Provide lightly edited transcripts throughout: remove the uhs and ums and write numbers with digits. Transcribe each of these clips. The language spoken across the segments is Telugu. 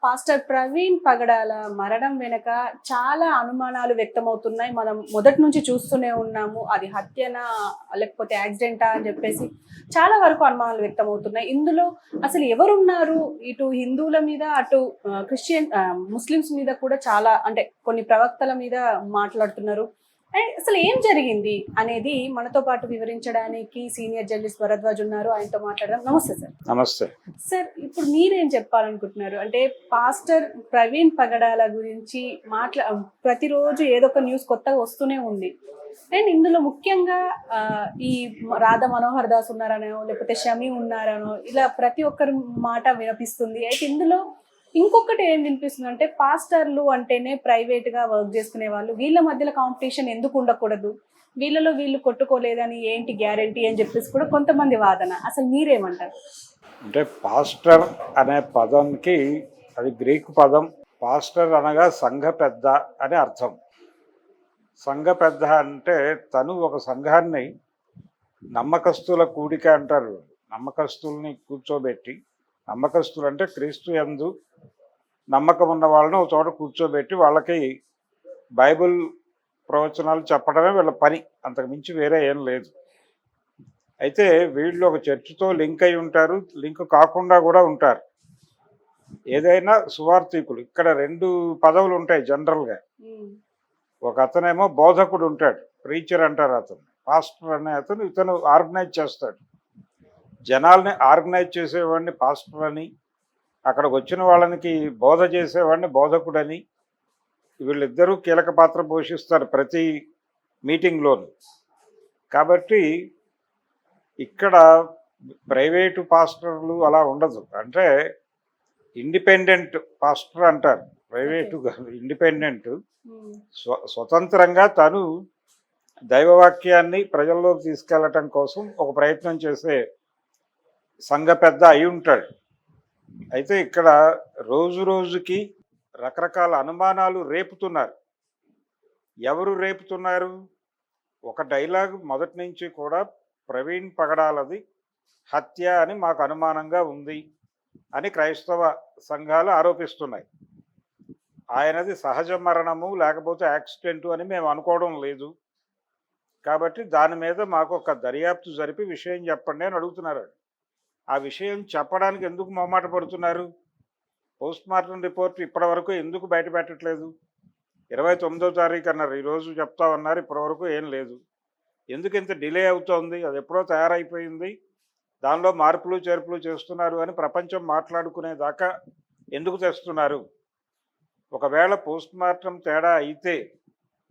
పాస్టర్ ప్రవీణ్ పగడాల మరణం వెనక చాలా అనుమానాలు వ్యక్తమవుతున్నాయి. మనం మొదటి నుంచి చూస్తూనే ఉన్నాము. అది హత్యనా లేకపోతే యాక్సిడెంటా అని చెప్పేసి చాలా వరకు అనుమానాలు వ్యక్తమవుతున్నాయి. ఇందులో అసలు ఎవరున్నారు? ఇటు హిందువుల మీద, అటు ముస్లిమ్స్ మీద కూడా చాలా అంటే కొన్ని ప్రవక్తల మీద మాట్లాడుతున్నారు. అండ్ అసలు ఏం జరిగింది అనేది మనతో పాటు వివరించడానికి సీనియర్ జర్నలిస్ట్ భరద్వాజ్ ఉన్నారు. ఆయనతో మాట్లాడదాం. నమస్తే సార్. నమస్తే సార్, ఇప్పుడు మీరేం చెప్పాలనుకుంటున్నారు? అంటే పాస్టర్ ప్రవీణ్ పగడాల గురించి ప్రతిరోజు ఏదో ఒక న్యూస్ కొత్తగా వస్తూనే ఉంది. అండ్ ఇందులో ముఖ్యంగా ఈ రాధా మనోహర్ దాస్ ఉన్నారనో లేకపోతే షమి ఉన్నారనో ఇలా ప్రతి ఒక్కరి మాట వినిపిస్తుంది. అయితే ఇందులో ఇంకొకటి ఏం వినిపిస్తుంది అంటే పాస్టర్లు అంటేనే ప్రైవేట్ గా వర్క్ చేసుకునే వాళ్ళు, వీళ్ళ మధ్యలో కాంపిటీషన్ ఎందుకు ఉండకూడదు, వీళ్ళలో వీళ్ళు కొట్టుకోలేదని ఏంటి గ్యారంటీ అని చెప్పేసి కూడా కొంతమంది వాదన. అసలు మీరేమంటారు? అంటే పాస్టర్ అనే పదంకి అది గ్రీకు పదం. పాస్టర్ అనగా సంఘ పెద్ద అని అర్థం. సంఘ పెద్ద అంటే తను ఒక సంఘాన్ని నమ్మకస్తుల కూడిక అంటారు. నమ్మకస్తుల్ని కూర్చోబెట్టి, నమ్మకస్తులు అంటే క్రీస్తు యందు నమ్మకం ఉన్న వాళ్ళని ఒక చోట కూర్చోబెట్టి వాళ్ళకి బైబిల్ ప్రవచనాలు చెప్పడమే వీళ్ళ పని, అంతకు మించి వేరే ఏం లేదు. అయితే వీళ్ళు ఒక చర్చితో లింక్ అయి ఉంటారు, లింక్ కాకుండా కూడా ఉంటారు. ఏదైనా సువార్థికులు, ఇక్కడ రెండు పదవులు ఉంటాయి జనరల్గా. ఒక అతనేమో బోధకుడు ఉంటాడు, ప్రీచర్ అంటారు అతను. పాస్టర్ అనే అతను ఇతను ఆర్గనైజ్ చేస్తాడు, జనాల్ని ఆర్గనైజ్ చేసేవాడిని పాస్టర్ అని, అక్కడికి వచ్చిన వాళ్ళకి బోధ చేసేవాడిని బోధకుడని. వీళ్ళిద్దరూ కీలక పాత్ర పోషిస్తారు ప్రతి మీటింగ్లోనూ. కాబట్టి ఇక్కడ ప్రైవేటు పాస్టర్లు అలా ఉండదు. అంటే ఇండిపెండెంట్ పాస్టర్ అంటారు, ప్రైవేటు ఇండిపెండెంట్. స్వతంత్రంగా తను దైవవాక్యాన్ని ప్రజల్లోకి తీసుకెళ్ళటం కోసం ఒక ప్రయత్నం చేసే సంఘ పెద్ద అయి ఉంటాడు. అయితే ఇక్కడ రోజు రోజుకి రకరకాల అనుమానాలు రేపుతున్నారు. ఎవరు రేపుతున్నారు? ఒక డైలాగ్ మొదటి నుంచి కూడా ప్రవీణ్ పగడాలది హత్య అని మాకు అనుమానంగా ఉంది అని క్రైస్తవ సంఘాలు ఆరోపిస్తున్నాయి. ఆయనది సహజ మరణము లేకపోతే యాక్సిడెంటు అని మేము అనుకోవడం లేదు. కాబట్టి దాని మీద మాకు ఒక దర్యాప్తు జరిపి విషయం చెప్పండి అని అడుగుతున్నారు. ఆ విషయం చెప్పడానికి ఎందుకు మొహమాట పడుతున్నారు? పోస్ట్ మార్టం రిపోర్ట్ ఇప్పటి వరకు ఎందుకు బయట పెట్టట్లేదు? 29వ తారీఖు అన్నారు, ఈరోజు చెప్తామన్నారు, ఇప్పటివరకు ఏం లేదు. ఎందుకు ఇంత డిలే అవుతోంది? అది ఎప్పుడో తయారైపోయింది, దానిలో మార్పులు చేర్పులు చేస్తున్నారు అని ప్రపంచం మాట్లాడుకునేదాకా ఎందుకు తెస్తున్నారు? ఒకవేళ పోస్ట్ మార్టం తేడా అయితే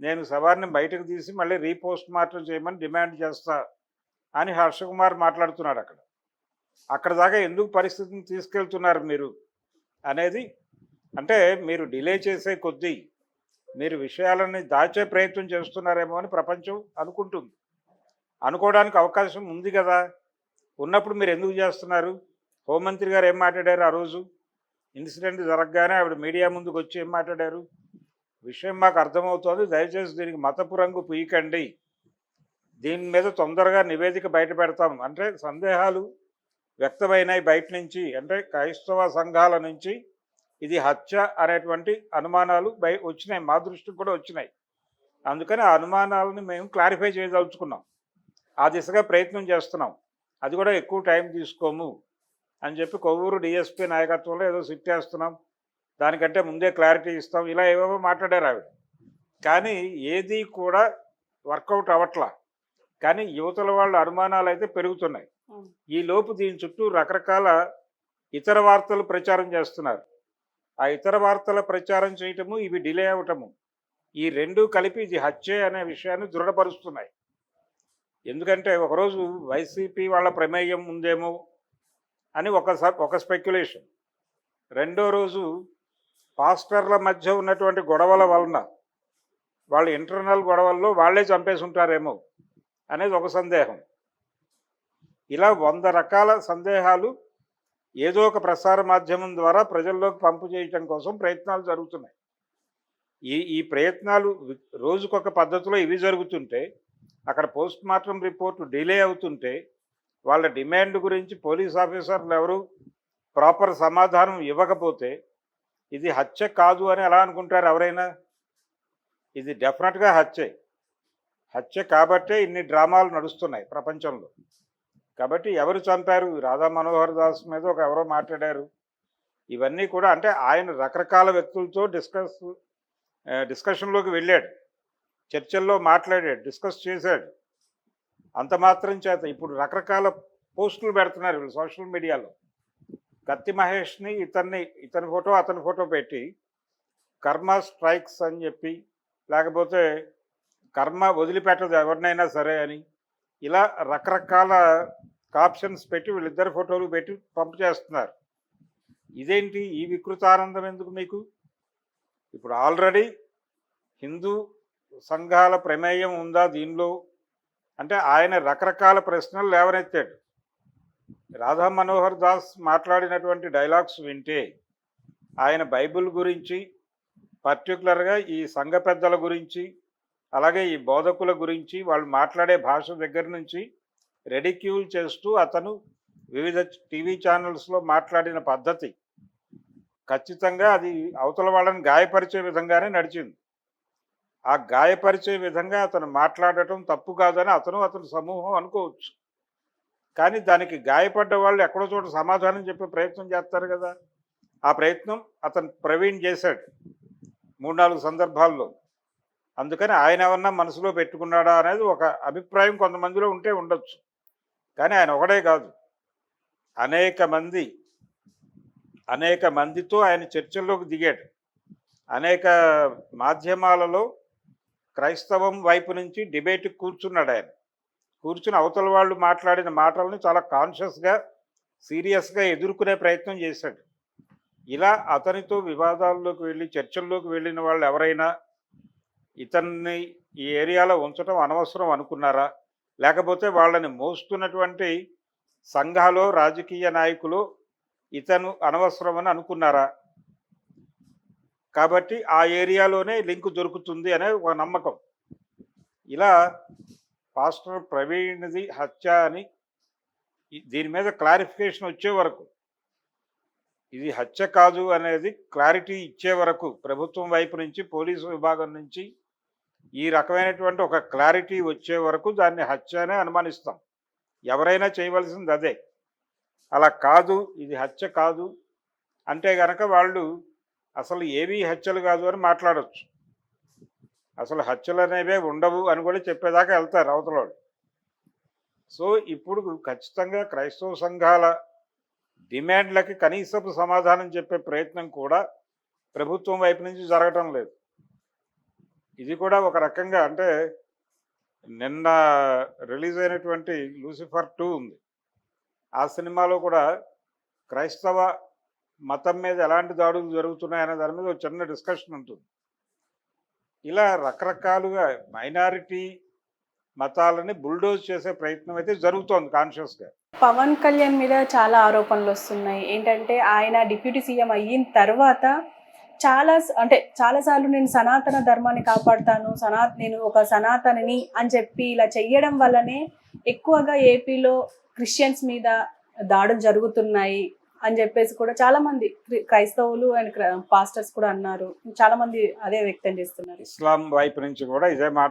నేను శవాన్ని బయటకు తీసి మళ్ళీ రీపోస్ట్ మార్టం చేయమని డిమాండ్ చేస్తా అని హర్షకుమార్ మాట్లాడుతున్నాడు. అక్కడ దాకా ఎందుకు పరిస్థితిని తీసుకెళ్తున్నారు మీరు అనేది, అంటే మీరు డిలే చేసే కొద్దీ మీరు విషయాలని దాచే ప్రయత్నం చేస్తున్నారేమో అని ప్రపంచం అనుకుంటుంది. అనుకోవడానికి అవకాశం ఉంది కదా, ఉన్నప్పుడు మీరు ఎందుకు చేస్తున్నారు? హోంమంత్రి గారు ఏం మాట్లాడారు ఆ రోజు? ఇన్సిడెంట్ జరగగానే ఆవిడ మీడియా ముందుకు వచ్చి ఏం మాట్లాడారు? విషయం మాకు అర్థమవుతోంది, దయచేసి దీనికి మతపు రంగు పూయకండి, దీని మీద తొందరగా నివేదిక బయట పెడతాం అంటే సందేహాలు వ్యక్తమైనాయి బయట నుంచి. అంటే క్రైస్తవ సంఘాల నుంచి ఇది హత్య అనేటువంటి అనుమానాలు వచ్చినాయి, మా దృష్టికి కూడా వచ్చినాయి. అందుకని ఆ అనుమానాలను మేము క్లారిఫై చేయదలుచుకున్నాం, ఆ దిశగా ప్రయత్నం చేస్తున్నాం. అది కూడా ఎక్కువ టైం తీసుకోము అని చెప్పి కొవ్వూరు డిఎస్పీ నాయకత్వంలో ఏదో సిట్ వేస్తున్నాం, దానికంటే ముందే క్లారిటీ ఇస్తాం, ఇలా ఏవేవో మాట్లాడారు ఆవిడ. కానీ ఏది కూడా వర్కౌట్ అవ్వట్లా. కానీ యువతల వాళ్ళ అనుమానాలు అయితే పెరుగుతున్నాయి. ఈ లోపు దీని చుట్టూ రకరకాల ఇతర వార్తలు ప్రచారం చేస్తున్నారు. ఆ ఇతర వార్తల ప్రచారం చేయటము, ఇవి డిలే అవ్వటము, ఈ రెండూ కలిపి ఇది హత్యే అనే విషయాన్ని దృఢపరుస్తున్నాయి. ఎందుకంటే ఒకరోజు వైసీపీ వాళ్ళ ప్రమేయం ఉందేమో అని ఒక స్పెక్యులేషన్. రెండో రోజు పాస్టర్ల మధ్య ఉన్నటువంటి గొడవల వలన, వాళ్ళ ఇంటర్నల్ గొడవల్లో వాళ్ళే చంపేసి ఉంటారేమో అనేది ఒక సందేహం. ఇలా 100 రకాల సందేహాలు ఏదో ఒక ప్రసార మాధ్యమం ద్వారా ప్రజల్లోకి పంపు చేయటం కోసం ప్రయత్నాలు జరుగుతున్నాయి. ఈ ప్రయత్నాలు రోజుకొక పద్ధతిలో ఇవి జరుగుతుంటే, అక్కడ పోస్ట్ మార్టం రిపోర్టు డిలే అవుతుంటే, వాళ్ళ డిమాండ్ గురించి పోలీస్ ఆఫీసర్లు ఎవరు ప్రాపర్ సమాధానం ఇవ్వకపోతే ఇది హత్య కాదు అని ఎలా అనుకుంటారు ఎవరైనా? ఇది డెఫినెట్గా హత్యే. హత్య కాబట్టే ఇన్ని డ్రామాలు నడుస్తున్నాయి ప్రపంచంలో. కాబట్టి ఎవరు చంపారు? రాధా మనోహర్ దాస్ మీద ఎవరో మాట్లాడారు. ఇవన్నీ కూడా అంటే ఆయన రకరకాల వ్యక్తులతో డిస్కషన్లోకి వెళ్ళాడు, చర్చల్లో మాట్లాడాడు, డిస్కస్ చేశాడు. అంత మాత్రం చేత ఇప్పుడు రకరకాల పోస్టులు పెడుతున్నారు వీళ్ళు సోషల్ మీడియాలో. కత్తి మహేష్ని ఇతని ఫోటో అతని ఫోటో పెట్టి కర్మ స్ట్రైక్స్ అని చెప్పి, లేకపోతే కర్మ వదిలిపెట్టదు ఎవరినైనా సరే అని, ఇలా రకరకాల కాప్షన్స్ పెట్టి వీళ్ళిద్దరి ఫోటోలు పెట్టి పంపు చేస్తున్నారు. ఇదేంటి ఈ వికృతానందం ఎందుకు మీకు? ఇప్పుడు ఆల్రెడీ హిందూ సంఘాల ప్రమేయం ఉందా దీనిలో అంటే ఆయన రకరకాల ప్రశ్నలు లేవనెత్తాడు. రాధా మనోహర్ దాస్ మాట్లాడినటువంటి డైలాగ్స్ వింటే ఆయన బైబిల్ గురించి, పర్టికులర్గా ఈ సంఘ పెద్దల గురించి, అలాగే ఈ బోధకుల గురించి వాళ్ళు మాట్లాడే భాష దగ్గర నుంచి రెడిక్యూల్ చేస్తూ అతను వివిధ టీవీ ఛానల్స్లో మాట్లాడిన పద్ధతి ఖచ్చితంగా అది అవతల వాళ్ళని గాయపరిచే విధంగానే నడిచింది. ఆ గాయపరిచే విధంగా అతను మాట్లాడటం తప్పు కాదని అతని సమూహం అనుకోవచ్చు. కానీ దానికి గాయపడ్డ వాళ్ళు ఎక్కడో చోట సమాధానం చెప్పే ప్రయత్నం చేస్తారు కదా. ఆ ప్రయత్నం ప్రవీణ్ చేశాడు 3-4 సందర్భాల్లో. అందుకని ఆయన ఏమన్నా మనసులో పెట్టుకున్నాడా అనేది ఒక అభిప్రాయం కొంతమందిలో ఉంటే ఉండొచ్చు. కానీ ఆయన ఒకడే కాదు, అనేక మందితో ఆయన చర్చల్లోకి దిగాడు. అనేక మాధ్యమాలలో క్రైస్తవం వైపు నుంచి డిబేట్కి కూర్చున్నాడు. ఆయన కూర్చుని అవతల వాళ్ళు మాట్లాడిన మాటల్ని చాలా కాన్షియస్గా, సీరియస్గా ఎదుర్కొనే ప్రయత్నం చేశాడు. ఇలా అతనితో వివాదాల్లోకి వెళ్ళి చర్చల్లోకి వెళ్ళిన వాళ్ళు ఎవరైనా ఇతన్ని ఈ ఏరియాలో ఉంచడం అనవసరం అనుకున్నారా, లేకపోతే వాళ్ళని మోస్తున్నటువంటి సంఘాలు, రాజకీయ నాయకులు ఇతను అనవసరమని అనుకున్నారా? కాబట్టి ఆ ఏరియాలోనే లింక్ దొరుకుతుంది అనే ఒక నమ్మకం. ఇలా పాస్టర్ ప్రవీణ్ది హత్య అని దీని మీద క్లారిఫికేషన్ వచ్చే వరకు, ఇది హత్య కాదు అనేది క్లారిటీ ఇచ్చే వరకు ప్రభుత్వం వైపు నుంచి, పోలీసు విభాగం నుంచి ఈ రకమైనటువంటి ఒక క్లారిటీ వచ్చే వరకు దాన్ని హత్యనే అనుమానిస్తాం. ఎవరైనా చేయవలసింది అదే. అలా కాదు, ఇది హత్య కాదు అంటే కనుక వాళ్ళు అసలు ఏవీ హత్యలు కాదు అని మాట్లాడవచ్చు. అసలు హత్యలు అనేవే ఉండవు అని కూడా చెప్పేదాకా వెళ్తారు అవతలవాడు. సో ఇప్పుడు ఖచ్చితంగా క్రైస్తవ సంఘాల డిమాండ్లకి కనీసపు సమాధానం చెప్పే ప్రయత్నం కూడా ప్రభుత్వం వైపు నుంచి జరగటం లేదు. ఇది కూడా ఒక రకంగా అంటే నిన్న రిలీజ్ అయినటువంటి లూసిఫర్ 2 ఉంది. ఆ సినిమాలో కూడా క్రైస్తవ మతం మీద ఎలాంటి దాడులు జరుగుతున్నాయనే దాని మీద ఒక చిన్న డిస్కషన్ ఉంటుంది. ఇలా రకరకాలుగా మైనారిటీ మతాలని బుల్డోజ్ చేసే ప్రయత్నం అయితే జరుగుతోంది కాన్షియస్గా. పవన్ కళ్యాణ్ మీద చాలా ఆరోపణలు వస్తున్నాయి. ఏంటంటే ఆయన డిప్యూటీ సీఎం అయిన తర్వాత చాలాసార్లు నేను సనాతన ధర్మాన్ని కాపాడుతాను, నేను ఒక సనాతనిని అని చెప్పి ఇలా చెయ్యడం వల్లనే ఎక్కువగా ఏపీలో క్రిస్టియన్స్ మీద దాడులు జరుగుతున్నాయి అని చెప్పేసి కూడా చాలామంది క్రైస్తవులు అండ్ పాస్టర్స్ కూడా అన్నారు. చాలామంది అదే వ్యక్తం చేస్తున్నారు. ఇస్లాం వైపు నుంచి కూడా ఇదే మాట